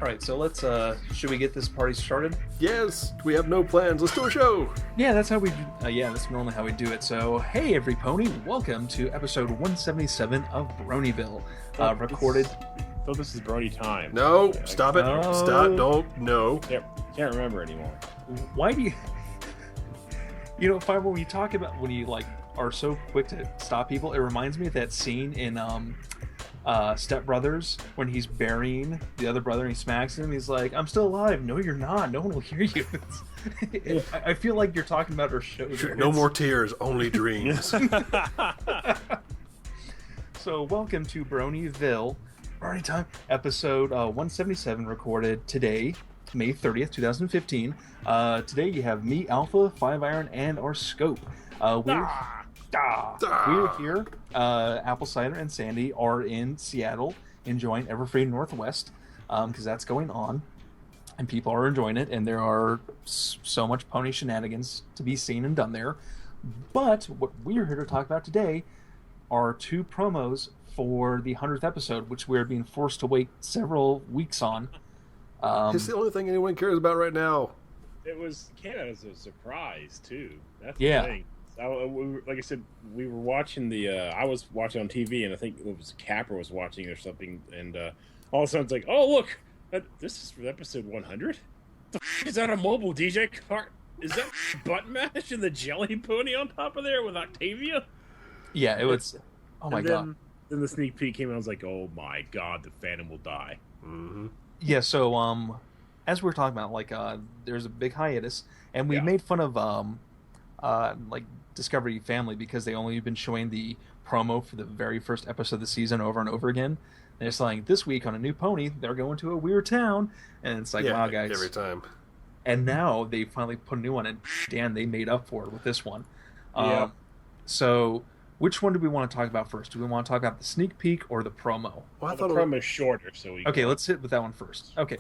All right, so let's. Should we get this party started? Yes, we have no plans. Let's do a show. Yeah, that's how we. Yeah, that's normally how we do it. So, hey, every pony, welcome to episode 177 of Bronyville, recorded. I thought this is Brony time. No, stop it. No. Stop. Don't. No. Can't remember anymore. Why do you? You know, Five, when you talk about when you like are so quick to stop people, it reminds me of that scene in Step Brothers when he's burying the other brother and he smacks him. He's like, "I'm still alive." No, you're not. No one will hear you. I feel like you're talking about our show. No more tears, only dreams. So, welcome to Bronyville, Brony Time, episode 177, recorded today, May 30th, 2015. Today you have me, Alpha, Five Iron, and our scope. We're here. Apple Cider and Sandy are in Seattle enjoying Everfree Northwest because that's going on and people are enjoying it, and there are so much pony shenanigans to be seen and done there. But what we're here to talk about today are two promos for the 100th episode, which we're being forced to wait several weeks on. It's the only thing anyone cares about right now. It came out as a surprise too. That's Yeah. the thing. Like I said, we were watching I was watching on TV, and I think it was Capper was watching or something, and all of a sudden it's like, oh look, this is for episode 100. The is that a mobile DJ cart? Is that Button Mash and the Jelly Pony on top of there with Octavia? Yeah, it was. Oh my god. Then the sneak peek came, and I was like, oh my god, the Phantom will die. Mm-hmm. Yeah, so as we were talking about, like, there's a big hiatus, and we made fun of like Discovery Family because they only been showing the promo for the very first episode of the season over and over again. And it's like, this week on a new pony, they're going to a weird town, and it's like, wow, guys. Every time. And now they finally put a new one, and damn, they made up for it with this one. Yeah. So, which one do we want to talk about first? Do we want to talk about the sneak peek or the promo? Well, I The thought promo is shorter, so we Okay, let's hit with that one first. Okay,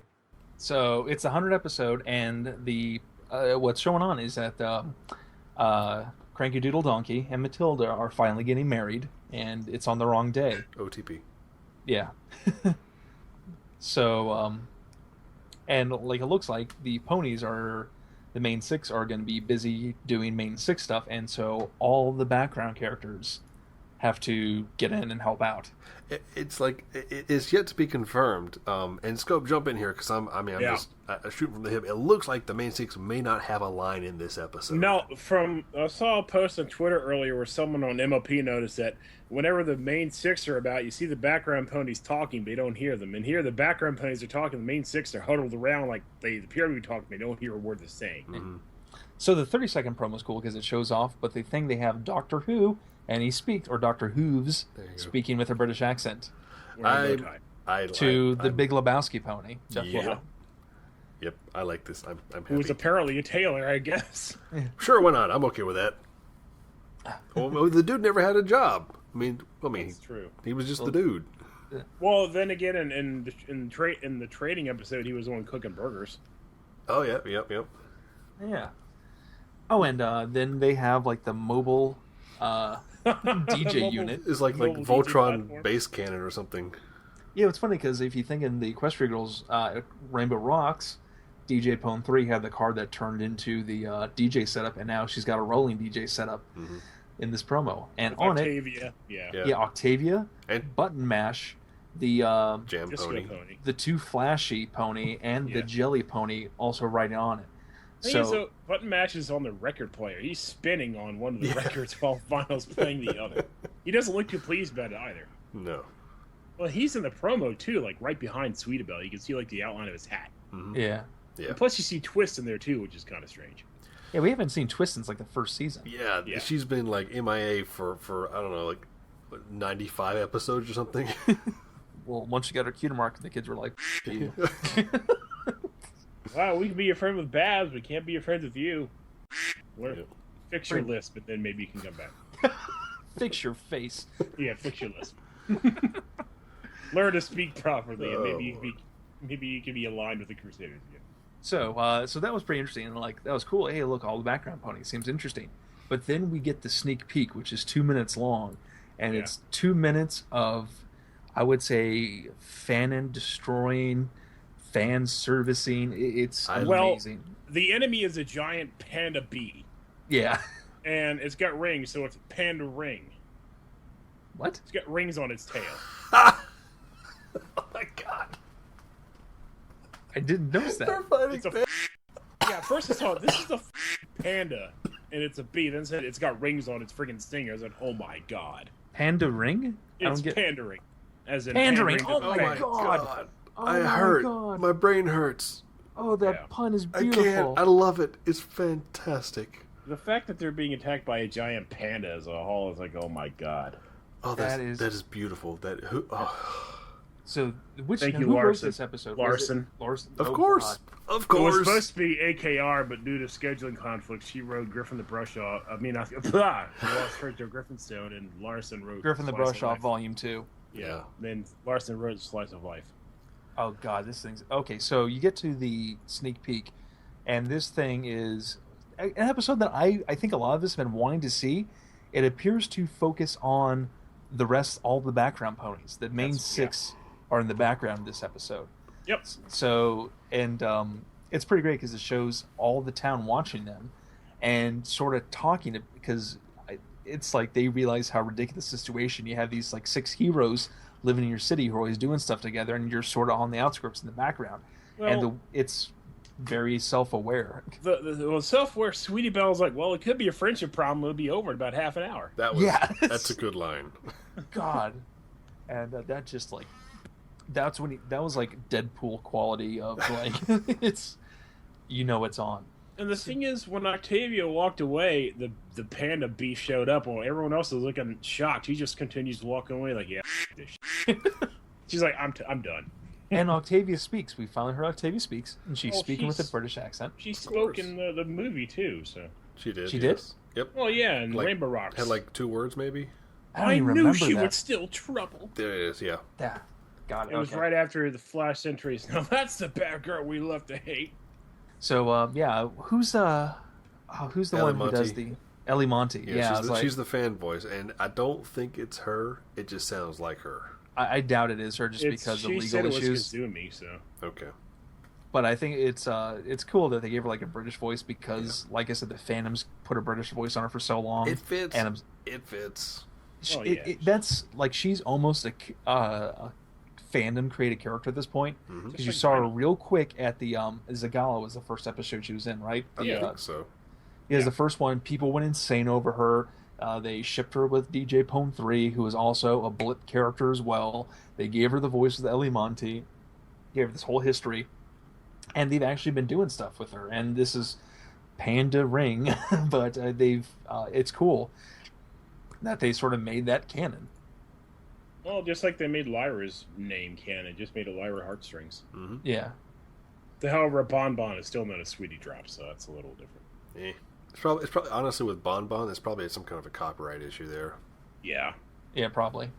so it's the 100th episode, and the what's showing on is that Cranky Doodle Donkey and Matilda are finally getting married, and it's on the wrong day. OTP. Yeah. So, and like it looks like the main six are going to be busy doing main six stuff, and so all the background characters have to get in and help out. It's like it's yet to be confirmed. And Scope, jump in here because I'm just shooting from the hip. It looks like the main six may not have a line in this episode. No, I saw a post on Twitter earlier where someone on MOP noticed that whenever the main six are about, you see the background ponies talking, but you don't hear them. And here, the background ponies are talking, the main six are huddled around like they appear to be talking, they don't hear a word they're saying. Mm-hmm. So the 30-second promo is cool because it shows off, but the thing they have Doctor Who, and he speaks, or Dr. Hooves, speaking with a British accent. To the Big Lebowski pony. Yeah. Yep, I like this. I'm happy. Who's apparently a tailor, I guess. Sure, why not? I'm okay with that. Well, the dude never had a job. I mean, That's true. He was just the dude. Well, then again, in the trading episode, he was the one cooking burgers. Oh yeah, yep. Yeah. Oh, and then they have like the mobile DJ unit. It's like Voltron base cannon or something. Yeah, it's funny because if you think in the Equestria Girls Rainbow Rocks, DJ Pone 3 had the car that turned into the DJ setup, and now she's got a rolling DJ setup in this promo. And on Octavia, Octavia, and Button Mash, the Jam Pony, the two Flashy Pony, and the Jelly Pony also riding on it. So Button Mash is on the record player. He's spinning on one of the records while Vinyl's playing the other. He doesn't look too pleased about it either. No. Well, he's in the promo too, like right behind Sweetabelle. You can see like the outline of his hat. Mm-hmm. Yeah. And plus, you see Twist in there too, which is kind of strange. Yeah, we haven't seen Twist since like the first season. Yeah, she's been like MIA for I don't know, like 95 episodes or something. Well, once she got her cuter mark, the kids were like, you. Wow, we can be your friend with Babs, we can't be your friends with you. Fix your lisp, but then maybe you can come back. Fix your face. Yeah, fix your lisp. Learn to speak properly, and maybe you can be aligned with the Crusaders again. So that was pretty interesting, and like that was cool. Hey, look, all the background ponies seems interesting. But then we get the sneak peek, which is 2 minutes long, and it's 2 minutes of, I would say, fanon destroying, fan servicing. It's Well, amazing. the enemy is a giant panda bee, Yeah. and it's got rings, so it's panda ring. What? It's got rings on its tail. Oh my god! I didn't notice that. They're fighting It's yeah, first I saw this is a panda, and it's a bee. Then said it's got rings on its friggin' stinger. I was like, oh my god. Panda ring? It's pandering. As in Pandering. pandering. Oh my god. Oh I my hurt. God. My brain hurts. Oh, that pun is I beautiful. can't. I love it. It's fantastic. The fact that they're being attacked by a giant panda as a whole is like, oh my god. Oh, that is beautiful. So, Thank you, who wrote Larson. this episode? Larson. Larson. Of Oh, course. God. Of It course. was supposed to be AKR, but due to scheduling conflicts, she wrote Griffin the Brush Off. I mean, Lost Church of Griffinstone, and Larson wrote Griffin the Slice Brush of Off, Life. Volume 2. Yeah. Then Larson wrote Slice of Life. Oh, God, this thing's... Okay, so you get to the sneak peek, and this thing is an episode that I think a lot of us have been wanting to see. It appears to focus on the rest, all the background ponies. The main six are in the background of this episode. Yep. So, and it's pretty great because it shows all the town watching them and sort of talking because it's like they realize how ridiculous the situation. You have these like 6 heroes living in your city who are always doing stuff together, and you're sort of on the outskirts in the background. Well, and it's very self-aware. The self-aware Sweetie Belle's like, well, it could be a friendship problem. It'll be over in about half an hour. That's a good line. God. And that just like... that was like Deadpool quality of like it's it's on. And the thing is, when Octavia walked away, the panda bee showed up. While everyone else is looking shocked, he just continues walking away like, yeah, this shit. She's like, I'm done. And Octavia speaks. We finally heard Octavia speaks, and she's speaking with a British accent. She spoke in the movie too, so she did. She did. Yep. Well, yeah, and like, Rainbow Rocks had like 2 words maybe. I knew she would still trouble. There it is. Yeah. Yeah. Got it. It was right after the Flash entries. Now that's the bad girl we love to hate. So who's the one who does the Ellie Monty? Yeah, she's the fan voice, and I don't think it's her. It just sounds like her. I doubt it is her just because of legal she said it issues. was Kazumi, so okay. But I think it's cool that they gave her like a British voice because, like I said, the fandoms put a British voice on her for so long. It fits. It fits. That's like she's almost a fandom created character at this point because you like saw her real quick at the Zagala was the first episode she was in, right? I think so. It was the first one. People went insane over her. They shipped her with DJ Pone 3, who is also a blip character as well. They gave her the voice of the Ellie Monty, gave her this whole history, and they've actually been doing stuff with her. And this is Panda Ring, but it's cool that they sort of made that canon. Well, just like they made Lyra's name canon, just made it Lyra Heartstrings. Mm-hmm. Yeah. However, Bon Bon is still known as Sweetie Drop, so that's a little different. Yeah. It's probably honestly with Bon Bon, there's probably some kind of a copyright issue there. Yeah. Yeah, probably.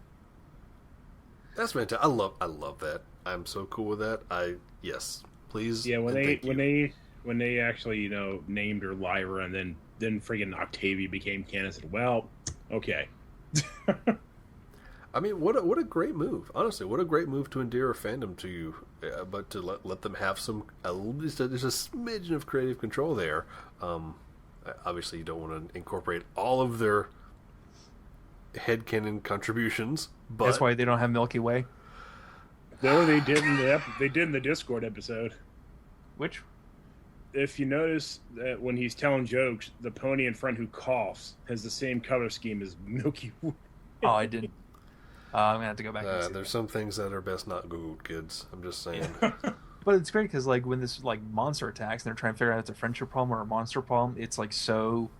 That's fantastic. I love that. I'm so cool with that. Yes. Please. Yeah, when they actually, named her Lyra and then friggin' Octavia became canon, I said, well, okay. I mean, what a great move. Honestly, what a great move to endear a fandom to you, but to let them have there's a smidgen of creative control there. Obviously, you don't want to incorporate all of their headcanon contributions, but That's why they don't have Milky Way. No, they did in the Discord episode. Which? If you notice that when he's telling jokes, the pony in front who coughs has the same color scheme as Milky Way. Oh, I didn't. I'm gonna have to go back. And see there's some things that are best not Googled, kids. I'm just saying. But it's great because like when this like monster attacks and they're trying to figure out if it's a friendship problem or a monster problem, it's like so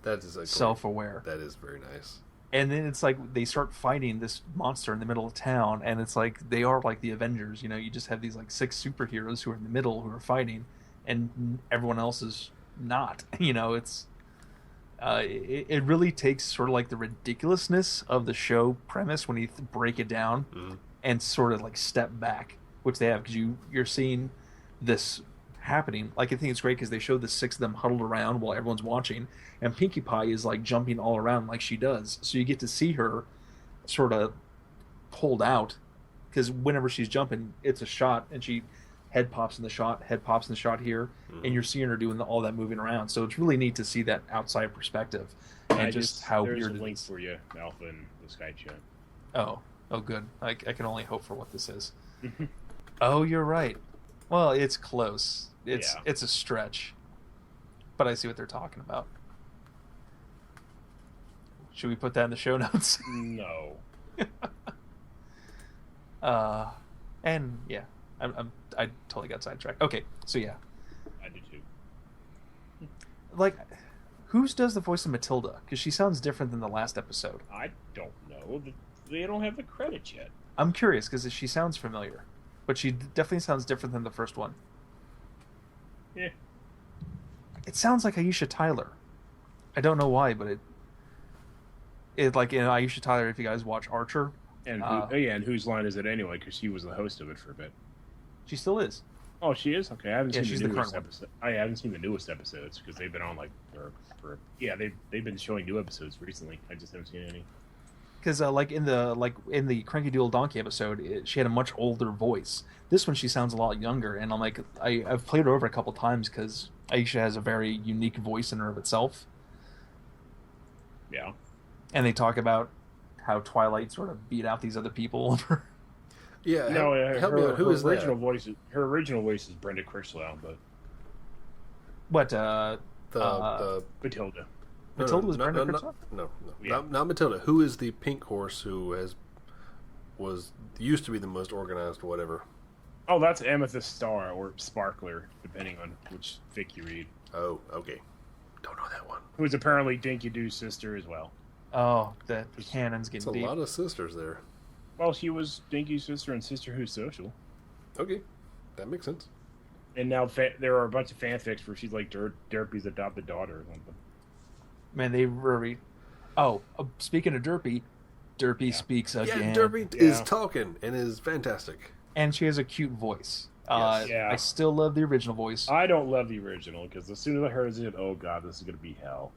self-aware. That is very nice. And then it's like they start fighting this monster in the middle of town, and it's like they are like the Avengers. You just have these like 6 superheroes who are in the middle who are fighting, and everyone else is not. It's it really takes sort of like the ridiculousness of the show premise when you break it down and sort of like step back, which they have because you're seeing this happening. Like I think it's great because they show the 6 of them huddled around while everyone's watching, and Pinkie Pie is like jumping all around like she does. So you get to see her sort of pulled out because whenever she's jumping, it's a shot, and she head pops in the shot, head pops in the shot here, and you're seeing her doing all that moving around. So it's really neat to see that outside perspective and just how there's weird a it link is. for you, Alpha, in the Sky chat. Oh, good. I can only hope for what this is. Oh, you're right. Well, it's close. It's a stretch, but I see what they're talking about. Should we put that in the show notes? No. And yeah, I totally got sidetracked. Okay, so yeah, I do too. like, whose does the voice of Matilda? Because she sounds different than the last episode. I don't know. They don't have the credits yet. I'm curious because she sounds familiar, but she definitely sounds different than the first one. Yeah. It sounds like Aisha Tyler. I don't know why, but it like in Aisha Tyler. If you guys watch Archer, And and whose line is it anyway? Because she was the host of it for a bit. she still is. Oh, she is? Okay, I haven't seen she's the the newest current one. episode. I haven't seen the newest episodes because they've been on like for they've been showing new episodes recently. I just haven't seen any. Because like in the Cranky Doodle Donkey episode, she had a much older voice. This one she sounds a lot younger, and I'm like I've played her over a couple times because Aisha has a very unique voice in her of itself. Yeah. And they talk about how Twilight sort of beat out these other people. Yeah, No, help me out. Who is that? Her original voice is Brenda Crislow, but What? The Matilda. Matilda was Brenda Crislow? No, Yeah. not Matilda. Who is the pink horse who used to be the most organized, whatever? Oh, that's Amethyst Star or Sparkler, depending on which fic you read. Oh, okay. Don't know that one. Who's apparently Dinky Doo's sister as well. Oh, the canon's It's getting a deep. lot of sisters there. Well, she was Dinky's sister in Sister Who's Social. Okay, that makes sense. And now there are a bunch of fanfics where she's like Derpy's adopted daughter or something. Man, they really. Oh, speaking of Derpy, Derpy speaks again. Yeah, Derpy is talking and is fantastic. And she has a cute voice. Yes. Yeah. I still love the original voice. I don't love the original because as soon as I heard it, oh god, this is gonna be hell.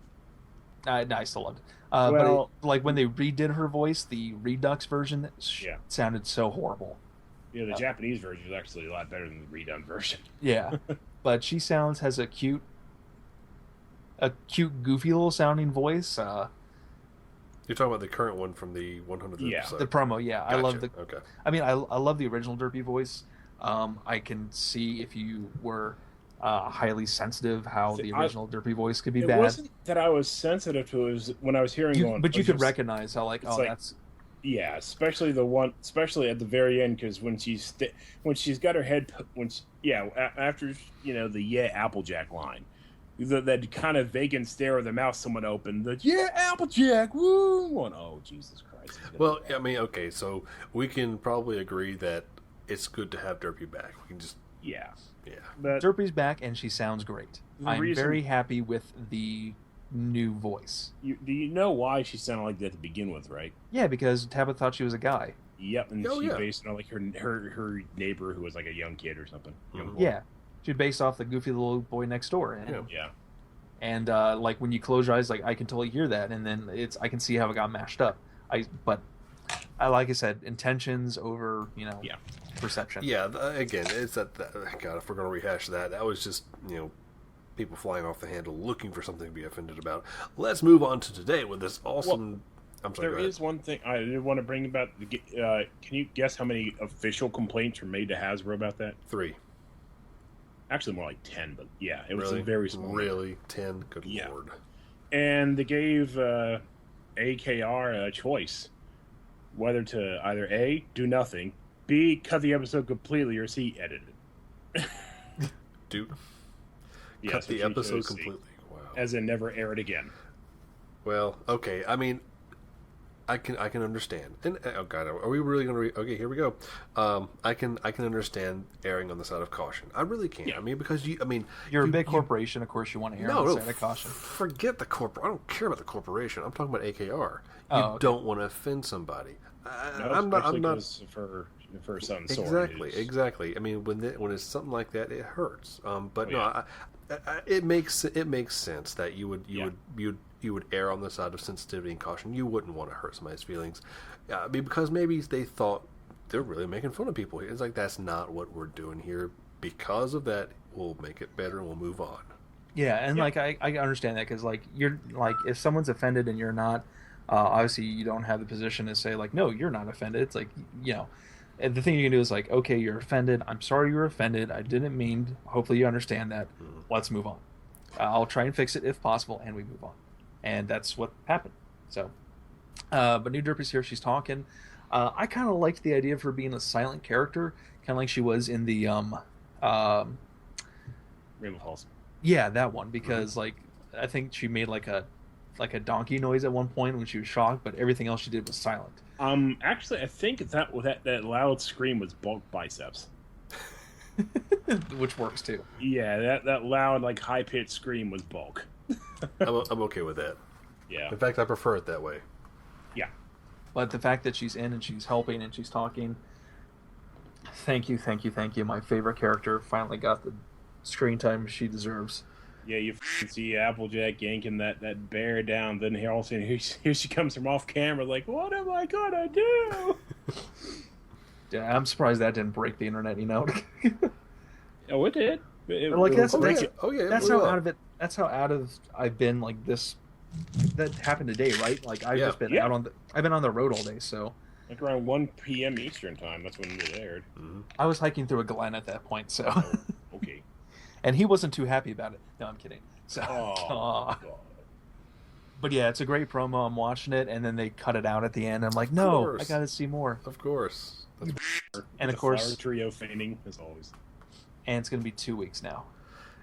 I still loved it. Well- but like when they redid her voice, the Redux version Yeah. sounded so horrible. You know, the Japanese version is actually a lot better than the redone version. Yeah, but she has a cute, goofy little sounding voice. You're talking about the current one from the 100th Yeah. episode. The promo, yeah, I love the. Okay. I mean, I love the original Derpy voice. I can see if you were highly sensitive how See, the original Derpy voice could be It bad. wasn't that I was sensitive to it. It was when I was hearing going. But you oh, could just- recognize how like, it's oh, like- that's Yeah, especially at the very end, because when she's got her head after the Applejack line, that kind of vacant stare of the mouth someone opened, Applejack, woo, going, oh Jesus Christ. Well, I mean, okay, so we can probably agree that it's good to have Derpy back. We can just, yeah, yeah. but Derpy's back and she sounds great. The I'm reason- very happy with the new voice. do you know why she sounded like that to begin with, right? Yeah, because Tabitha thought she was a guy. Yep, and Oh, she yeah. based it on like her neighbor who was like a young kid or something. Young boy. Yeah, she's based off the goofy little boy next door. And, Yeah. Yeah. and like when you close your eyes, like I can totally hear that, and then I can see how it got mashed up. But like I said, intentions over Yeah. perception. Yeah, again, it's that, God, if we're going to rehash that was just, people flying off the handle looking for something to be offended about. Let's move on to today with this awesome... I'm sorry, There go ahead. is one thing I did want to bring about. Can you guess how many official complaints were made to Hasbro about that? 3. Actually, more like 10, but yeah, it was Really? a very small. number. Really? 10? Good Yeah. lord. And they gave AKR a choice whether to either A, do nothing, B, cut the episode completely, or C, edit it. Dude, Yeah, cut so the she episode chose C, completely. Wow. as in never air it again. Well, okay. I mean, I can understand. And oh god, are we really going to? Okay, here we go. I can understand erring on the side of caution. I really can. Yeah. I mean, because You're a big corporation, of course. You want to err on the side of caution. Forget the corporate. I don't care about the corporation. I'm talking about AKR. Oh, You okay. don't want to offend somebody. No, I'm not. especially 'cause for her son's sword. Exactly, is- exactly. I mean, when it's something like that, it hurts. But Oh, no, yeah. it makes sense that you would err on the side of sensitivity and caution. You wouldn't want to hurt somebody's feelings, I mean, because maybe they thought they're really making fun of people here. It's like that's not what we're doing here. because of that, we'll make it better and we'll move on. Yeah, and like I understand that because like you're like if someone's offended and you're not, obviously you don't have the position to say like no, you're not offended. It's like and the thing you can do is like okay, you're offended. I'm sorry you're offended. I didn't mean. Hopefully you understand that. Let's move on. I'll try and fix it if possible, and we move on. And that's what happened. So, but New Derpy's here. She's talking. I kind of liked the idea of her being a silent character, kind of like she was in the Rainbow Falls. Yeah, that one, because like I think she made like a donkey noise at one point when she was shocked, but everything else she did was silent. Actually, I think that loud scream was bulk biceps, which works too. Yeah, that loud like high pitched scream was bulk. I'm okay with that. Yeah. In fact, I prefer it that way. Yeah. But the fact that she's in and she's helping and she's talking, thank you. My favorite character finally got the screen time she deserves. Yeah, you see Applejack yanking that bear down, then all of a sudden here she comes from off camera like, what am I gonna do? Yeah, I'm surprised that didn't break the internet, Oh, it did. That's how out of I've been like this. That happened today, right? Like I've just been I've been on the road all day, so like around 1 p.m. Eastern time. That's when it aired. Mm-hmm. I was hiking through a glen at that point, so okay. And he wasn't too happy about it. No, I'm kidding. So, God. But yeah, it's a great promo. I'm watching it, and then they cut it out at the end. I'm like, no, I got to see more. Of course. And of course, Flower trio fainting as always. And it's going to be 2 weeks now.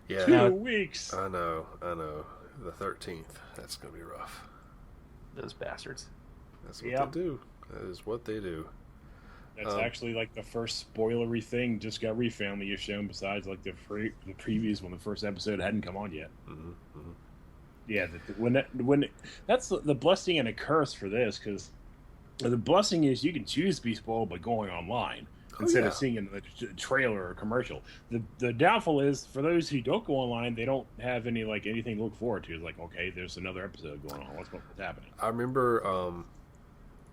Yeah, 2 weeks. I know. The 13th. That's going to be rough. Those bastards. That's what they do. That is what they do. That's actually like the first spoilery thing Discovery Family has shown. Besides, like the previews when the first episode hadn't come on yet. Mm-hmm. Mm-hmm. Yeah, that's the blessing and a curse for this, because the blessing is you can choose to be spoiled by going online instead of seeing it in the trailer or commercial. The downfall is for those who don't go online, they don't have anything to look forward to. It's like, okay, there's another episode going on. What's happening? I remember,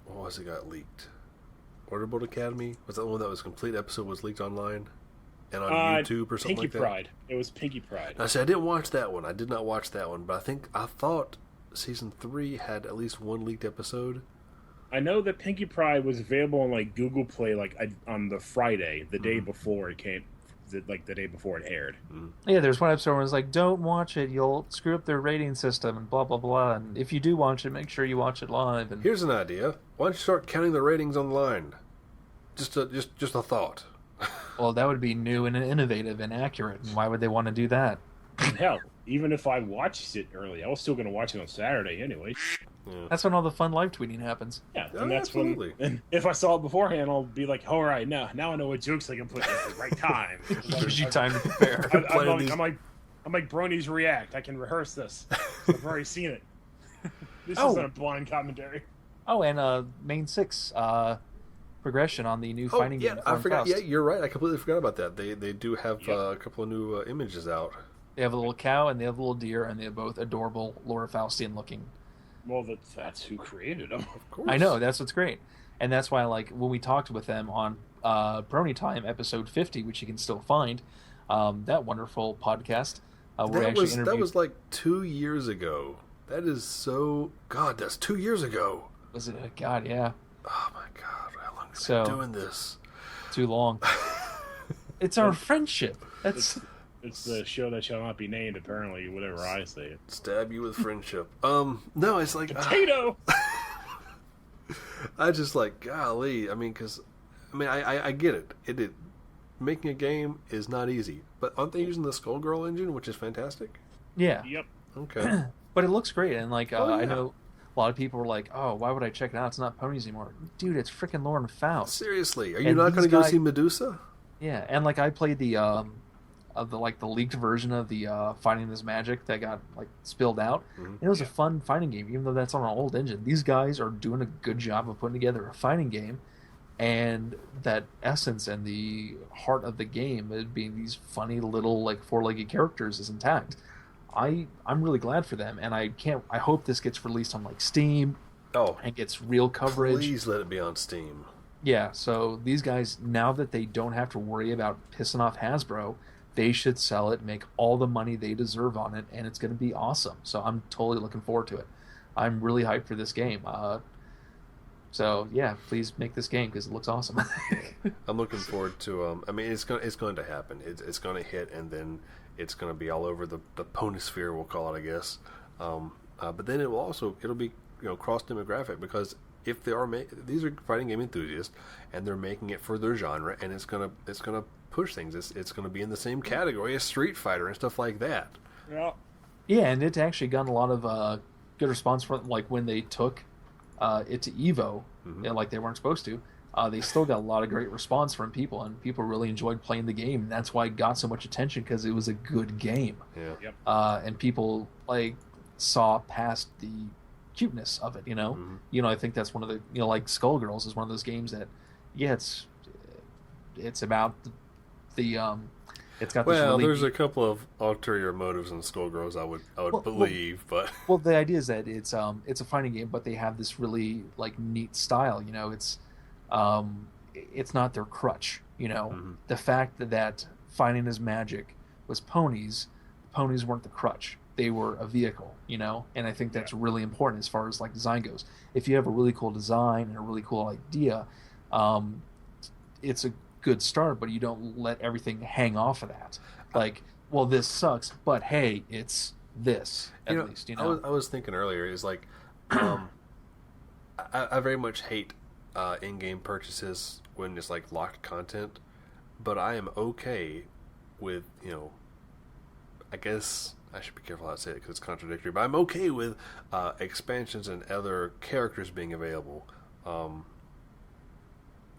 what was it got leaked? Orderboat Academy? Was that the one that was complete episode was leaked online? And on YouTube or something like that? Pinky Pride. It was Pinky Pride. I said I didn't watch that one. I did not watch that one, but I thought season 3 had at least one leaked episode. I know that Pinky Pride was available on like Google Play on the Friday, the day before it came, the day before it aired. Yeah, there's one episode where it's like, don't watch it, you'll screw up their rating system and blah blah blah. And if you do watch it, make sure you watch it live. And here's an idea: why don't you start counting the ratings online? Just a thought. Well, that would be new and innovative and accurate. And why would they want to do that? Hell, even if I watched it early, I was still going to watch it on Saturday anyway. Yeah. That's when all the fun live tweeting happens. Yeah, and that's absolutely. And if I saw it beforehand, I'll be like, all right, now I know what jokes I can put in at the right time. Gives you time to prepare. I'm like Brony's React. I can rehearse this. I've already seen it. This isn't a blind commentary. Oh, and main 6 progression on the new fighting game. I forgot. Yeah, you're right. I completely forgot about that. They do have a couple of new images out. They have a little cow and they have a little deer, and they're both adorable Laura Faustian looking. Well, that's who created them. Of course. I know, that's what's great. And that's why, like, when we talked with them on Brony Time, episode 50, which you can still find, that wonderful podcast, that was like 2 years ago. That is so... God, that's 2 years ago. Was it? God, yeah. Oh, my God. How long have we been doing this? Too long. It's our friendship. It's the show that shall not be named, apparently, whatever I say. Stab you with friendship. No, it's like... Potato! I just like, golly. I mean, because... I get it. Making a game is not easy. But aren't they using the Skullgirl engine, which is fantastic? Yeah. Yep. Okay. But it looks great. And, like, I know a lot of people were like, oh, why would I check it out? It's not ponies anymore. Dude, it's freaking Lauren Faust. Seriously. Are you not going to go see Medusa? Yeah. And, like, I played the leaked version of the Finding This Magic that got like spilled out. Mm-hmm. It was a fun fighting game, even though that's on an old engine. These guys are doing a good job of putting together a fighting game, and that essence and the heart of the game, it being these funny little like 4-legged characters, is intact. I'm really glad for them, and I hope this gets released on like Steam. Oh, and gets real coverage. Please let it be on Steam. Yeah, so these guys, now that they don't have to worry about pissing off Hasbro, they should sell it, make all the money they deserve on it, and it's going to be awesome. So I'm totally looking forward to it. I'm really hyped for this game. So yeah, please make this game because it looks awesome. I'm looking forward to. I mean, it's going to happen. It's going to hit, and then it's going to be all over the ponysphere. We'll call it, I guess. But then it'll be cross demographic, because if they are these are fighting game enthusiasts, and they're making it for their genre, and it's gonna push things. It's gonna be in the same category as Street Fighter and stuff like that. Yeah. Yeah, and it's actually gotten a lot of good response from, like, when they took it to Evo, like they weren't supposed to. They still got a lot of great response from people, and people really enjoyed playing the game. And that's why it got so much attention, because it was a good game. Yeah. Yep. And people like saw past the cuteness of it. I think that's one of the like Skullgirls is one of those games that, yeah, it's about the it's got this really there's a couple of ulterior motives in Skullgirls, I would believe, but well, the idea is that it's a fighting game, but they have this really like neat style. It's not their crutch. The fact that fighting is magic was ponies weren't the crutch. They were a vehicle, and I think that's really important as far as like design goes. If you have a really cool design and a really cool idea, it's a good start, but you don't let everything hang off of that. Like, well, this sucks, but hey, it's this at least. I was thinking earlier is like, I very much hate in-game purchases when it's like locked content, but I am okay with I guess I should be careful how to say it because it's contradictory, but I'm okay with expansions and other characters being available.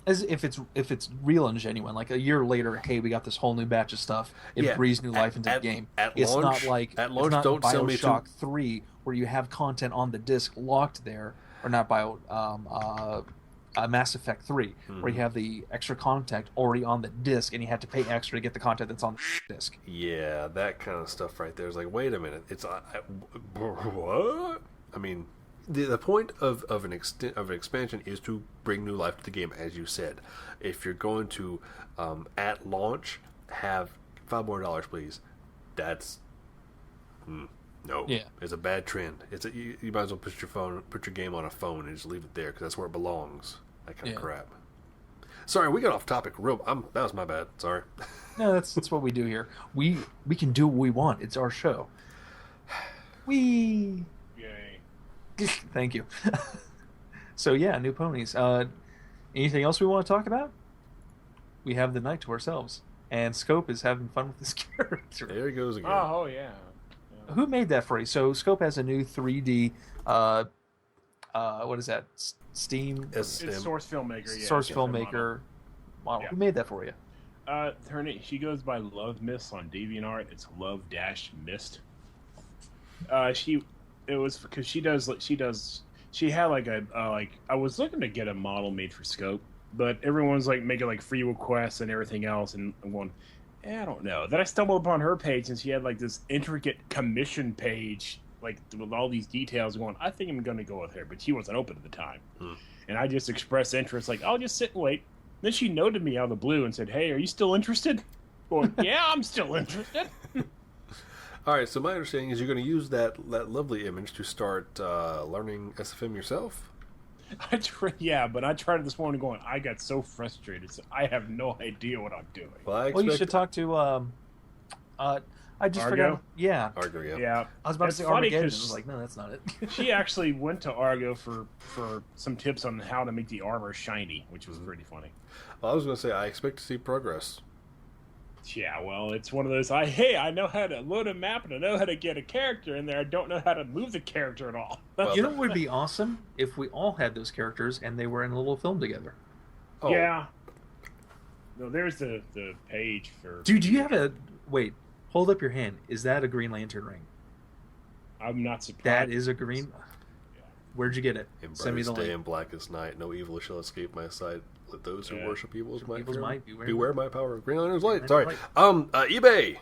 As if it's real and genuine, like a year later, hey, we got this whole new batch of stuff. It breathes new life into the game. It's not like don't sell me BioShock 3 where you have content on the disc locked there, or not Mass Effect 3 where you have the extra content already on the disc and you have to pay extra to get the content that's on the disc. Yeah, that kind of stuff right there is like, wait a minute, it's what? I mean, the point of an expansion is to bring new life to the game, as you said. If you're going to at launch have $5 more, please, that's no. Yeah. It's a bad trend. You might as well put your game on a phone and just leave it there because that's where it belongs. That kind of crap. Sorry, we got off topic. That was my bad. Sorry. No, that's what we do here. We can do what we want. It's our show. Yay. Thank you. So yeah, new ponies. Anything else we want to talk about? We have the night to ourselves, and Scope is having fun with this character. There he goes again. Oh yeah. Who made that for you? So Scope has a new 3D. What is that? Steam. It's Source Filmmaker. Yeah, Source Filmmaker model. Yeah. Who made that for you? Her name. She goes by Love Mist on DeviantArt. It's Love-Mist. It was because she had like I was looking to get a model made for Scope, but everyone's like making like free requests and everything else, and I'm going, I don't know. Then I stumbled upon her page and she had like this intricate commission page, like with all these details. Going, I think I'm going to go with her, but she wasn't open at the time, and I just expressed interest, like I'll just sit and wait. Then she noted me out of the blue and said, "Hey, are you still interested?" Going, yeah, I'm still interested. All right, so my understanding is you're going to use that lovely image to start learning SFM yourself? But I tried it this morning going, I got so frustrated. So I have no idea what I'm doing. Well, you should talk to, I just Argo? forgot. Yeah. Argo, yeah. Yeah. I was about It's to say funny Armageddon. I 'cause was like, no, that's not it. she actually went to Argo for some tips on how to make the armor shiny, which was pretty funny. Well, I was going to say, I expect to see progress. Yeah, well, it's one of those, I know how to load a map and I know how to get a character in there. I don't know how to move the character at all. You know what would be awesome? If we all had those characters and they were in a little film together. Oh. Yeah. No, there's the page for... Dude, do you have a... Wait, hold up your hand. Is that a Green Lantern ring? I'm not surprised. That is a green... Yeah. Where'd you get it? In Send me the brightest day link. and blackest night, no evil shall escape my sight. Let those who worship evils might beware my power. Green Lantern's light. Green Sorry. Lantern's eBay.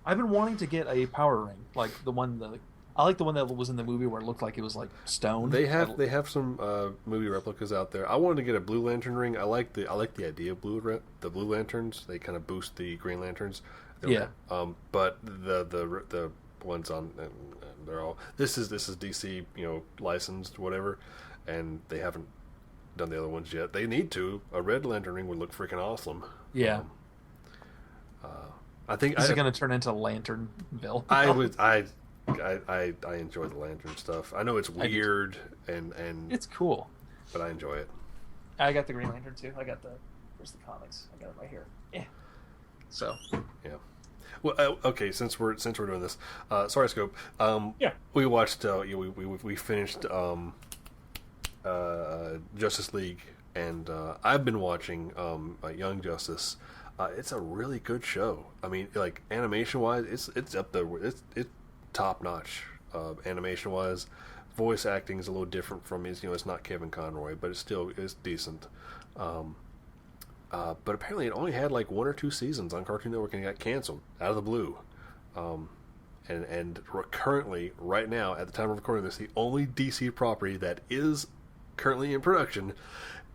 I've been wanting to get a power ring, like the one that I like the one that was in the movie where it looked like it was like stone. They have some movie replicas out there. I wanted to get a Blue Lantern ring. I like the idea of the Blue Lanterns. They kind of boost the Green Lanterns. But the ones on they're all this is DC licensed whatever, and they haven't done the other ones yet. They need to. A Red Lantern ring would look freaking awesome. Yeah. I think this is going to turn into Lanternville. I enjoy the lantern stuff. I know it's weird and it's cool, but I enjoy it. I got the Green Lantern too. Where's the comics? I got it right here. Yeah. So. Yeah. Well, okay. Since we're doing this, sorry, Scope. Yeah. We watched. We finished Justice League, and I've been watching Young Justice. It's a really good show. I mean, like animation wise, it's up there. It's top notch. Animation wise, voice acting is a little different from his. It's not Kevin Conroy, but it's decent. But apparently, it only had like 1 or 2 seasons on Cartoon Network and it got canceled out of the blue. And currently, right now, at the time of recording this, the only DC property that is currently in production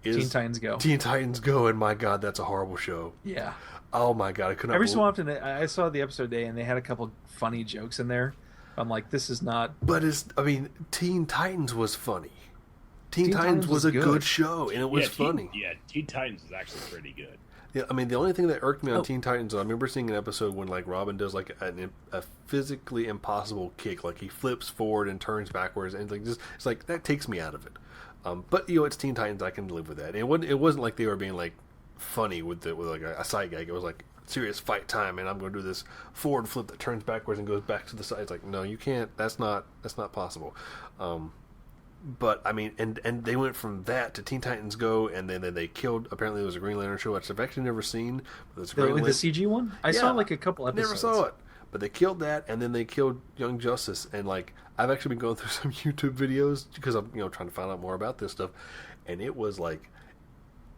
is Teen Titans Go. Teen Titans Go, and my God, that's a horrible show. Yeah. Oh my God, I couldn't. Every so often, I saw the episode today, and they had a couple funny jokes in there. I'm like, this is not. But Teen Titans was funny. Teen Titans was a good show, and it was funny. Teen Titans is actually pretty good. Yeah, I mean, the only thing that irked me on Teen Titans, I remember seeing an episode when like Robin does like a physically impossible kick, like he flips forward and turns backwards, and like it's like that takes me out of it. But it's Teen Titans, I can live with that. And it wasn't like they were being like funny with like a side gag. It was like serious fight time, and I'm going to do this forward flip that turns backwards and goes back to the side. It's like, no, you can't. That's not possible. But I mean, and they went from that to Teen Titans Go, and then they killed. Apparently, it was a Green Lantern show, which I've actually never seen. But the CG one, I saw like a couple episodes. Never saw it, but they killed that, and then they killed Young Justice, and like I've actually been going through some YouTube videos because I'm trying to find out more about this stuff, and it was like.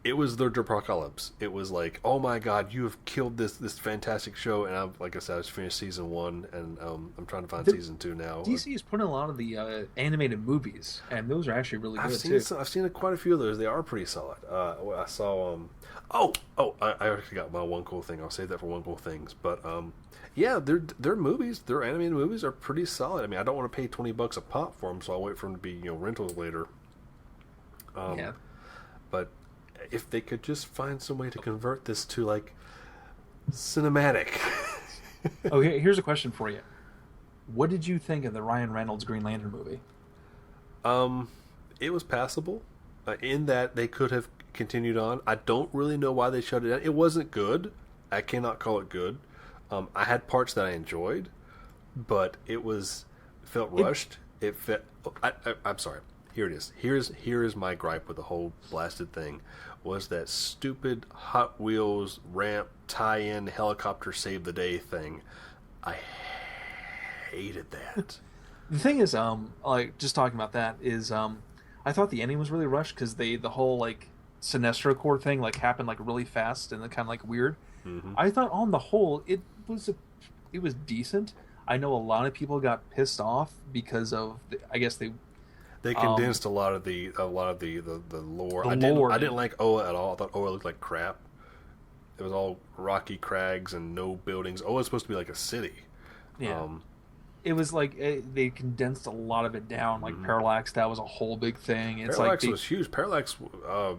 It was their apocalypse. It was like, oh my God, you have killed this fantastic show. And like I said, I just finished season 1, and I'm trying to find season 2 now. DC is putting a lot of the animated movies, and those are actually really good too. I've seen quite a few of those. They are pretty solid. I saw. I actually got my one cool thing. I'll save that for one cool things. But yeah, their movies, their animated movies are pretty solid. I mean, I don't want to pay $20 a pop for them, so I'll wait for them to be rentals later. Yeah, but. If they could just find some way to convert this to like cinematic. Oh, here's a question for you. What did you think of the Ryan Reynolds Green Lantern movie? It was passable in that they could have continued on. I don't really know why they shut it down. It wasn't good. I cannot call it good. I had parts that I enjoyed, but it felt rushed. I'm sorry. Here it is. Here is my gripe with the whole blasted thing, was that stupid Hot Wheels ramp tie-in helicopter save the day thing. I hated that. The thing is, like just talking about that is, I thought the ending was really rushed because the whole like Sinestro Corps thing like happened like really fast and kind of like weird. Mm-hmm. I thought on the whole it was decent. I know a lot of people got pissed off because of I guess they condensed a lot of the lore. I didn't like Oa at all. I thought Oa looked like crap. It was all rocky crags and no buildings. Oa was supposed to be like a city. Yeah. It was like they condensed a lot of it down. Like Parallax, that was a whole big thing. Parallax was huge. Parallax, I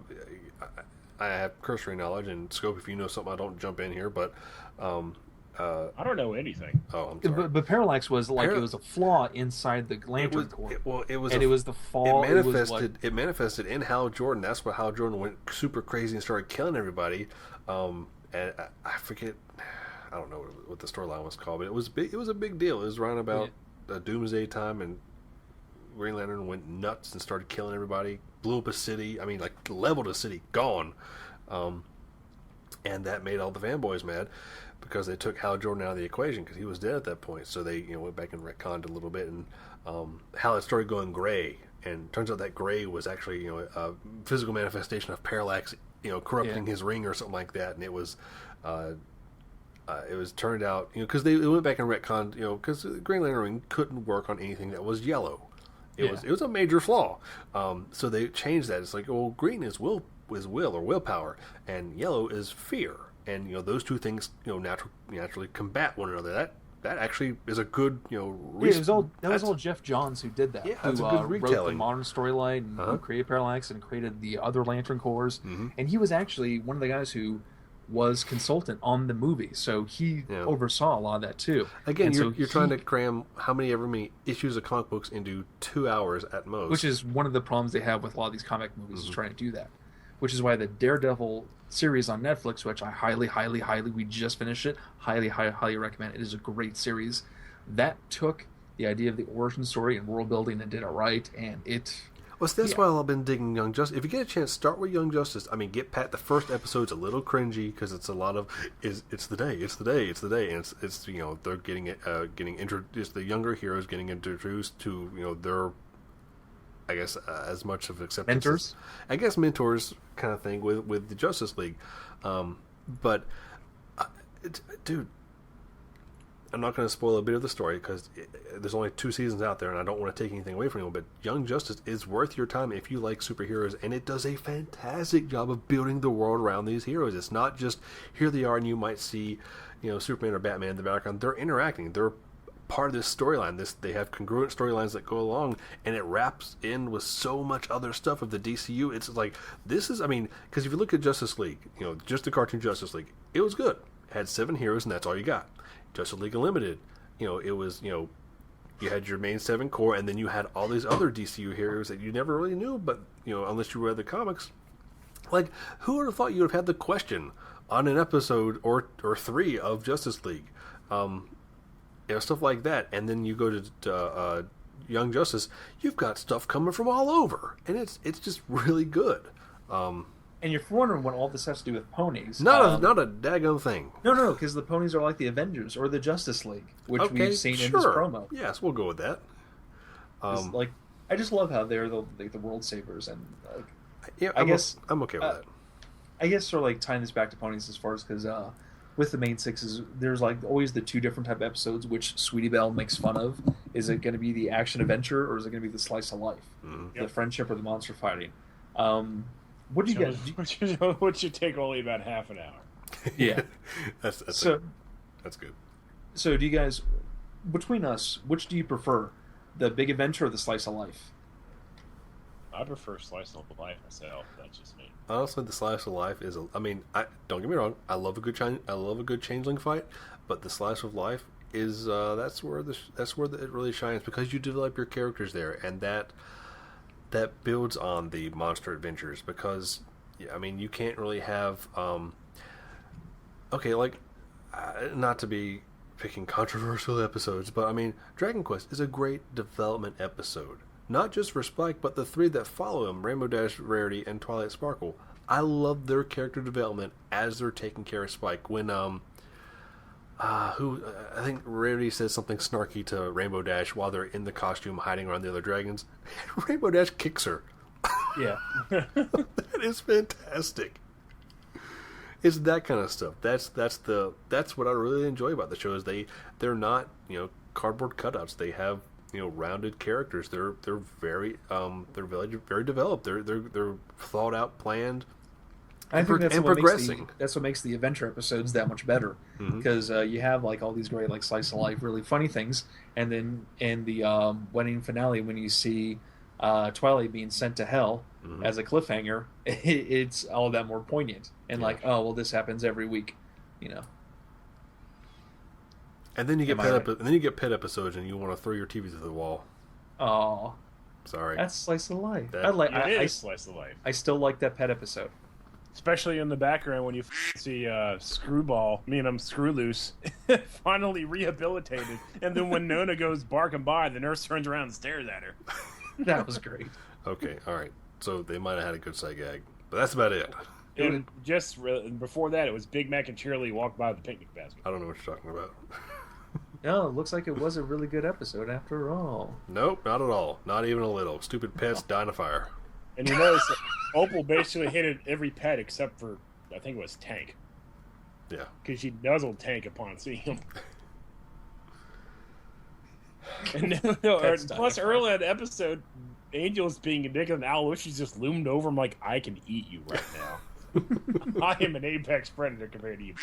have cursory knowledge, and Scope, if you know something, I don't jump in here, but I don't know anything. Oh, I'm sorry. But Parallax was like it was a flaw inside the Lantern Corps. It was the fall. It manifested in Hal Jordan. That's why Hal Jordan went super crazy and started killing everybody. And I forget. I don't know what the storyline was called, but it was big. It was a big deal. It was around about Doomsday time, and Green Lantern went nuts and started killing everybody. Blew up a city. I mean, like leveled a city, gone. And that made all the fanboys mad, because they took Hal Jordan out of the equation because he was dead at that point. So they went back and retconned a little bit, and Hal had started going gray, and turns out that gray was actually a physical manifestation of Parallax corrupting his ring or something like that. And it was it was turned out, because they went back and retconned, because Green Lantern couldn't work on anything that was yellow. It was a major flaw. So they changed that. It's like, well, green is will or willpower, and yellow is fear, and those two things naturally combat one another. That actually is a good that was all Jeff Johns who did that. Yeah, who that's a good wrote the retelling. modern storyline, and who created Parallax and created the other Lantern Corps, and he was actually one of the guys who was consultant on the movie, so he oversaw a lot of that too. Again, you're trying to cram how many issues of comic books into 2 hours at most, which is one of the problems they have with a lot of these comic movies is trying to do that. Which is why the Daredevil series on Netflix, which I highly, we just finished it, highly recommend. It is a great series. That took the idea of the origin story and world building and did it right, and it. Well, so that's why I've been digging Young Justice. If you get a chance, start with Young Justice. I mean, get Pat. The first episode's a little cringy because it's a lot of it's the day, and it's they're getting introduced. The younger heroes getting introduced to their, I guess, as much of acceptance. Mentors? I guess mentors kind of thing with the Justice League. But, dude, I'm not going to spoil a bit of the story because there's only 2 seasons out there and I don't want to take anything away from anyone, but Young Justice is worth your time if you like superheroes, and it does a fantastic job of building the world around these heroes. It's not just here they are and you might see, Superman or Batman in the background. They're interacting. They're part of this storyline. They have congruent storylines that go along, and it wraps in with so much other stuff of the DCU. It's like, because if you look at Justice League, just the cartoon Justice League, it was good. It had 7 heroes, and that's all you got. Justice League Unlimited, it was, you had your main 7 core, and then you had all these other DCU heroes that you never really knew, but, unless you read the comics. Like, who would have thought you would have had the Question on an episode or 3 of Justice League? Stuff like that, and then you go to Young Justice, you've got stuff coming from all over, and it's just really good. And you're wondering what all this has to do with ponies. Not a daggone thing. No, because the ponies are like the Avengers or the Justice League, which we've seen in this promo. Yes, we'll go with that. I just love how they're the world savers, and I'm okay with that. I guess sort of like tying this back to ponies as far as because with the main 6 there's like always the 2 different type of episodes which Sweetie Belle makes fun of. Is it going to be the action adventure or is it going to be the slice of life, the friendship or the monster fighting? What do you guys? Which should take only about half an hour. Yeah, that's good. So do you guys, between us, which do you prefer, the big adventure or the slice of life? I prefer slice of life myself. That's just me. Honestly, the slice of life is. Don't get me wrong. I love a good changeling fight, but the slice of life is that's where it really shines because you develop your characters there, and that builds on the monster adventures because you can't really have not to be picking controversial episodes, but Dragon Quest is a great development episode. Not just for Spike, but the 3 that follow him, Rainbow Dash, Rarity, and Twilight Sparkle. I love their character development as they're taking care of Spike. When, I think Rarity says something snarky to Rainbow Dash while they're in the costume hiding around the other dragons. Rainbow Dash kicks her. Yeah. That is fantastic. It's that kind of stuff. That's what I really enjoy about the show is they're not, cardboard cutouts. They have rounded characters. They're very very developed. They're thought out, planned, I think that's progressing. That's what makes the adventure episodes that much better because you have like all these great like slice of life, really funny things, and then in the wedding finale when you see Twilight being sent to hell as a cliffhanger, it's all that more poignant and this happens every week, And then you get pet episodes, and you want to throw your TV to the wall. Oh, sorry. That's slice of life. It is slice of life. I still like that pet episode, especially in the background when you see Screwball, Screw Loose, finally rehabilitated, and then when Nona goes barking by, the nurse turns around and stares at her. That was great. Okay, all right. So they might have had a good sight gag, but that's about it. And just before that, it was Big Mac and Shirley walk by with the picnic basket. I don't know what you're talking about. No, it looks like it was a really good episode after all. Nope, not at all. Not even a little. Stupid pets dying of fire. And you notice that Opal basically hated every pet except for, I think it was Tank. Yeah. Because she nuzzled Tank upon seeing him. And plus, early in the episode, Angel's being a dick and Owl, she's just loomed over him like, I can eat you right now. I am an apex predator compared to you.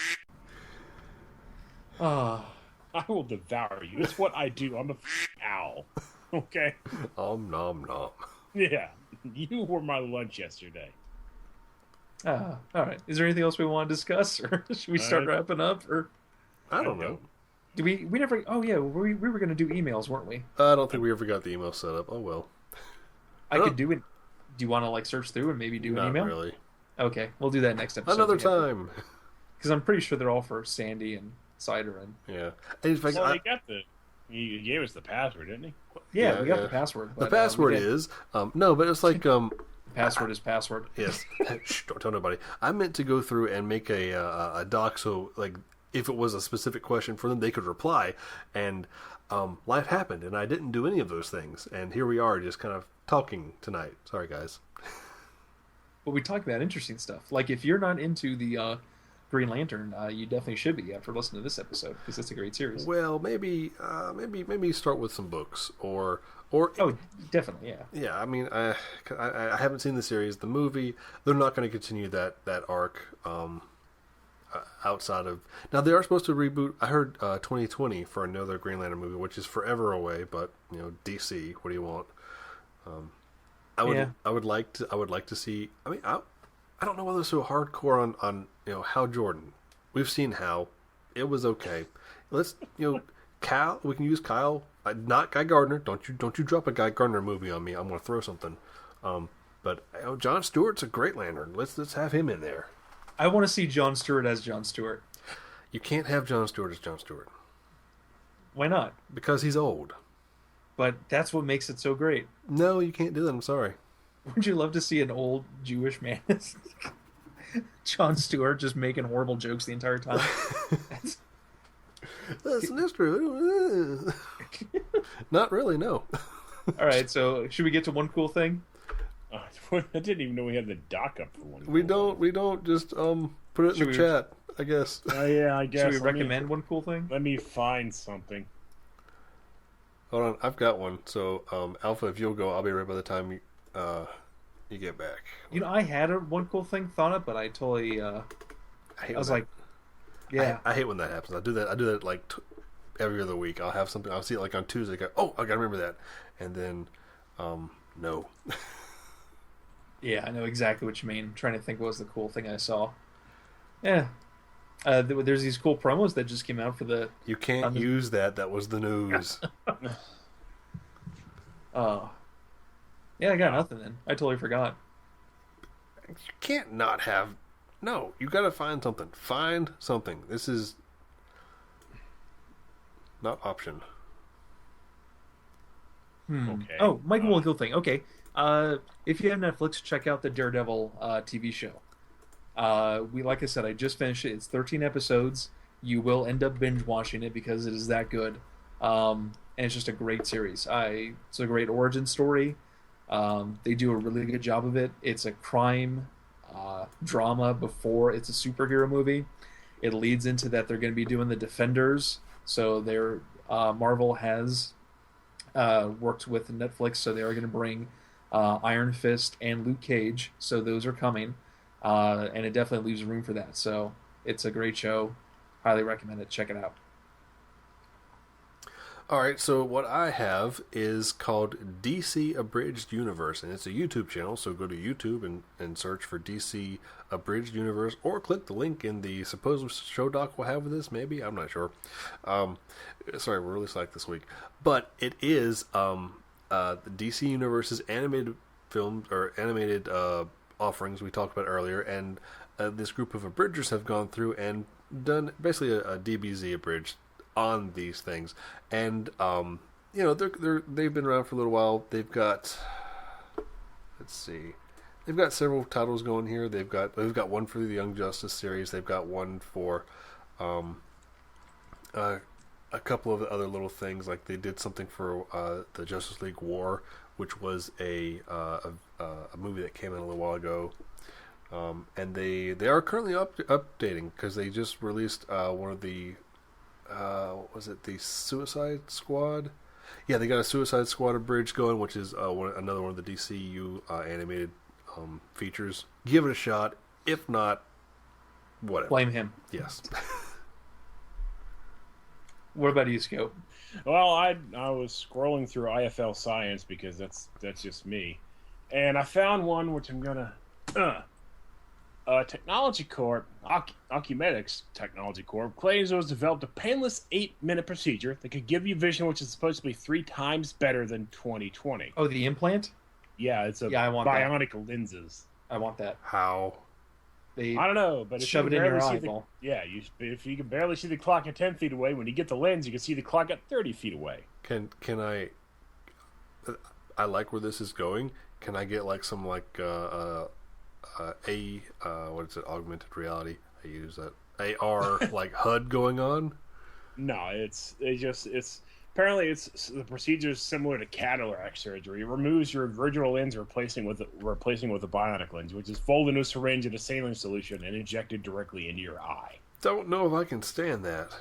I will devour you. It's what I do. I'm a owl. Okay? Nom nom. Yeah. You were my lunch yesterday. All right. Is there anything else we want to discuss, or should we start wrapping up? Or I don't know. Do we never? Oh yeah, we were going to do emails, weren't we? I don't think we ever got the email set up. Oh well. I could do it. Do you want to like search through and maybe do an email? Not really. Okay, we'll do that next episode. Another time. Because I'm pretty sure they're all for Sandy and Cider and. Yeah. In fact, he gave us the password, didn't he? Yeah, we got the password. But, the password is no, but it's like password is password. Yes. Shh, don't tell nobody. I meant to go through and make a doc so like if it was a specific question for them, they could reply. And life happened, and I didn't do any of those things. And here we are, just kind of talking tonight. Sorry, guys. But we talk about interesting stuff. Like if you're not into the Green Lantern, you definitely should be after listening to this episode because it's a great series. Well, maybe start with some books or oh, definitely, yeah. Yeah, I mean, I haven't seen the series, the movie. They're not going to continue that arc outside of now. They are supposed to reboot. I heard 2020 for another Green Lantern movie, which is forever away. But you know, DC, what do you want? I would like to see. I mean, I don't know whether it's so hardcore on Hal Jordan. We've seen Hal. It was okay. Let's Kyle. We can use Kyle. Not Guy Gardner. Don't you drop a Guy Gardner movie on me. I'm gonna throw something. But John Stewart's a great Lantern. Let's have him in there. I want to see John Stewart as John Stewart. You can't have John Stewart as John Stewart. Why not? Because he's old. But that's what makes it so great. No, you can't do that. I'm sorry. Would you love to see an old Jewish man as John Stewart just making horrible jokes the entire time? That's true. Not really, no. All right, so should we get to one cool thing? I didn't even know we had the doc up for one. We don't just put it in the chat, I guess. Yeah, I guess. Should we recommend one cool thing? Let me find something. Hold on, I've got one. So, Alpha, if you'll go, I'll be right by the time you get back. I had one cool thing thought of, but I totally. I was like, yeah. I hate when that happens. I do that like every other week. I'll have something. I'll see it like on Tuesday. Go, oh, I gotta remember that, and then no. Yeah, I know exactly what you mean. I'm trying to think what was the cool thing I saw. Yeah. There's these cool promos that just came out for the... You can't use that. That was the news. Yeah, I got nothing then. I totally forgot. You can't not have... No, you got to find something. Find something. This is not option. Okay. Oh, Michael Wilkill thing. Okay. If you have Netflix, check out the Daredevil TV show. Like I said, I just finished it. It's 13 episodes. You will end up binge watching it because it is that good. And it's just a great series. It's a great origin story. They do a really good job of it. It's a crime drama before it's a superhero movie. It leads into that they're going to be doing the Defenders. So Marvel has worked with Netflix, so they are going to bring Iron Fist and Luke Cage. So those are coming. And it definitely leaves room for that. So it's a great show. Highly recommend it. Check it out. All right, so what I have is called DC Abridged Universe, and it's a YouTube channel, so go to YouTube and search for DC Abridged Universe, or click the link in the supposed show doc we'll have with this, maybe? I'm not sure. Sorry, we're really slack this week. But it is the DC Universe's animated films, or animated offerings we talked about earlier, and this group of abridgers have gone through and done basically a DBZ abridged on these things, and they've been around for a little while. They've got, they've got several titles going here. They've got one for the Young Justice series. They've got one for a couple of other little things, like they did something for the Justice League War, which was a movie that came out a little while ago. And they are currently updating because they just released one of the what was it, the Suicide Squad? Yeah, they got a Suicide Squad abridged going, which is another one of the DCU animated features. Give it a shot. If not, whatever. Blame him. Yes. What about you, Scope? Well, I was scrolling through IFL Science because that's just me, and I found one which I'm gonna. Technology Corp, Ocumenix Technology Corp, claims it was developed a painless 8-minute procedure that could give you vision, which is supposed to be 3 times better than 20/20. Oh, the implant? Yeah, it's I want bionic lenses. I want that. How? They I don't know, but if shove you it in your barely see eyeball. if you can barely see the clock at 10 feet away, when you get the lens, you can see the clock at 30 feet away. Can I? I like where this is going. Can I get like some like what is it? Augmented reality. I use that AR like HUD going on. No, it's apparently the procedure is similar to cataract surgery. It removes your original lens, replacing with a bionic lens, which is folded into a syringe in a saline solution and injected directly into your eye. Don't know if I can stand that.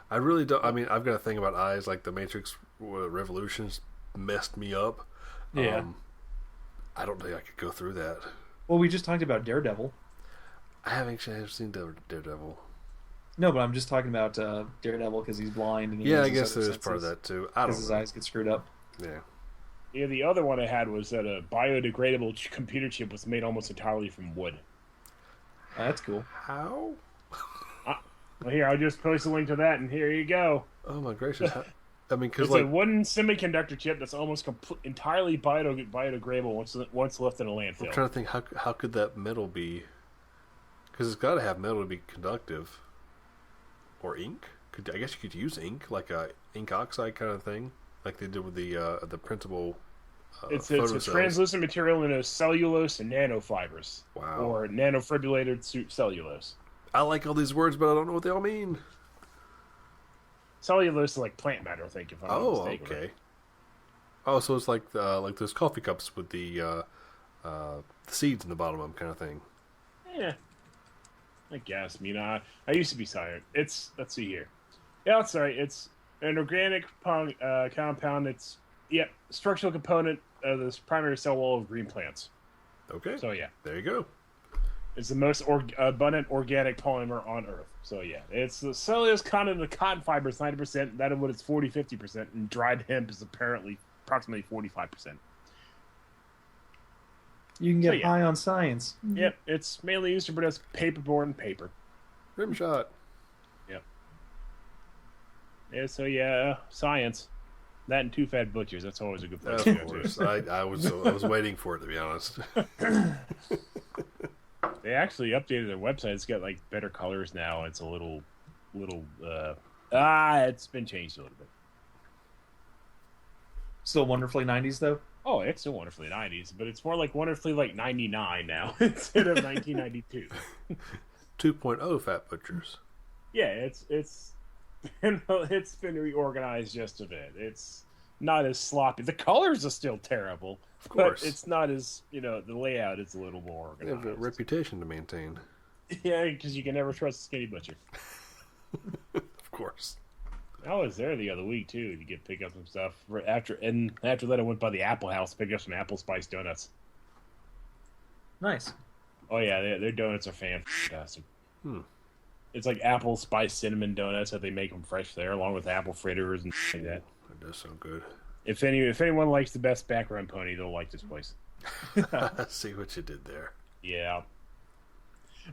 I really don't. I mean, I've got a thing about eyes. Like the Matrix Revolutions messed me up. Yeah. I don't think I could go through that. Well, we just talked about Daredevil. I haven't seen Daredevil. No, but I'm just talking about Daredevil because he's blind. And he Yeah, I loses guess other there is part of senses that too. I don't because his know. eyes get screwed up. Yeah. Yeah, the other one I had was that a biodegradable computer chip was made almost entirely from wood. Oh, that's cool. How? Well, here, I'll just post a link to that, and here you go. Oh my gracious! I mean, because It's a wooden semiconductor chip that's almost entirely biodegradable once left in a landfill. I'm trying to think how could that metal be? Because it's got to have metal to be conductive. Or ink? I guess you could use ink, like a ink oxide kind of thing, like they did with the printable. It's a translucent material in a cellulose and nanofibers. Wow. Or nanofibrillated cellulose. I like all these words, but I don't know what they all mean. Cellulose is like plant matter, I think. If I'm not mistaken. Okay. Oh, so it's like those coffee cups with the seeds in the bottom of them, kind of thing. Yeah, I guess. I mean, I used to be silent. Let's see here. Yeah, sorry. It's an organic compound. It's structural component of this primary cell wall of green plants. Okay. So yeah, there you go. it's the most abundant organic polymer on Earth. So yeah, it's the cellulose content of the cotton fiber is 90%. That of what it's 40-50%, and dried hemp is apparently approximately 45%. You can get high on science. Yep, it's mainly used to produce paperboard and paper. Rimshot. Yep. Yeah, so yeah, science. That and Two Fat Butchers. That's always a good place to Of go course. to. I was waiting for it, to be honest. They actually updated their website. It's got like better colors now. It's a little it's been changed a little bit. Still wonderfully 90s though. Oh, it's still wonderfully 90s, but it's more like wonderfully like 99 now instead of 1992. 2.0 Fat Butchers. Yeah, it's been reorganized just a bit. It's not as sloppy. The colors are still terrible, Of course. but it's not as the layout is a little more They have organized. a reputation to maintain. Yeah, because you can never trust a skinny butcher. Of course. I was there the other week too to pick up some stuff. After that, I went by the Apple House, picked up some apple spice donuts. Nice. Oh yeah, their donuts are fantastic. It's like apple spice cinnamon donuts that they make them fresh there, along with apple fritters and like that. That does sound good. If anyone likes the best background pony, they'll like this place. See what you did there. Yeah.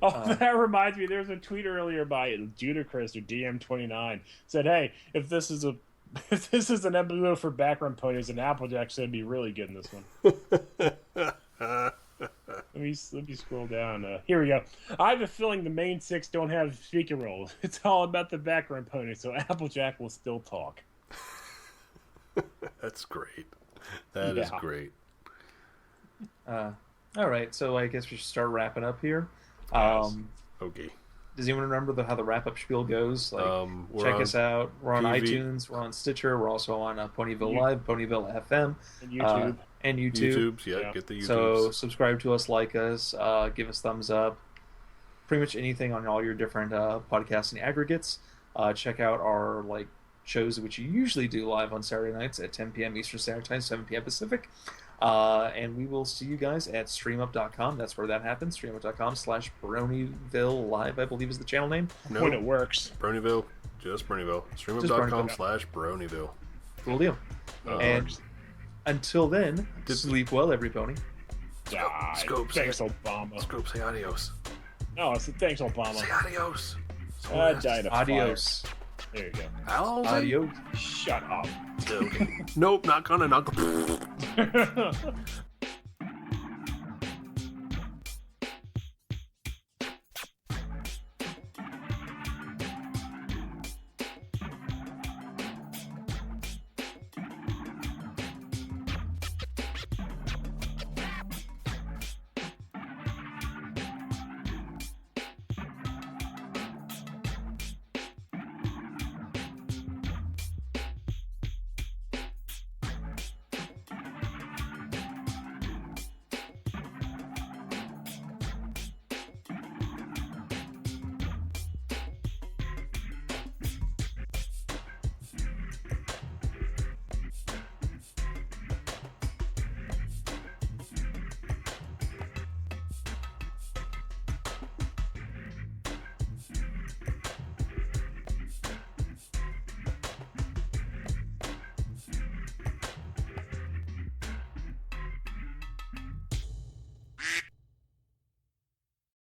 Oh, that reminds me. There was a tweet earlier by Judicrus or DM29 said, "Hey, if this is an episode for background ponies, and Applejack should be really good in this one." Let me scroll down. Here we go. I have a feeling the main six don't have speaker roles. It's all about the background pony, so Applejack will still talk. That's great. That is great. All right, so I guess we should start wrapping up here. Yes. Okay. Does anyone remember how the wrap-up spiel goes? Like, we're check on us out. We're on PV. iTunes. We're on Stitcher. We're also on Ponyville Live, Ponyville FM, And YouTube. and YouTube. YouTubes, yeah, get the YouTubes. So subscribe to us, like us, give us thumbs up. Pretty much anything on all your different podcasting aggregates. Check out our shows which you usually do live on Saturday nights at 10 p.m. Eastern Standard Time, 7 p.m. Pacific. And we will see you guys at streamup.com. That's where that happens. Streamup.com/Bronyville Live, I believe is the channel name. No, When it works. Bronyville, just Bronyville. Streamup.com/Bronyville. Cool deal. And Works. until then, sleep well, every pony. Scopes. Thanks, Obama. Scope, say adios. No, I said thanks, Obama. Say adios. I died of Adios. fire. There you go. Alice? Adios. Shut up. Nope, not gonna.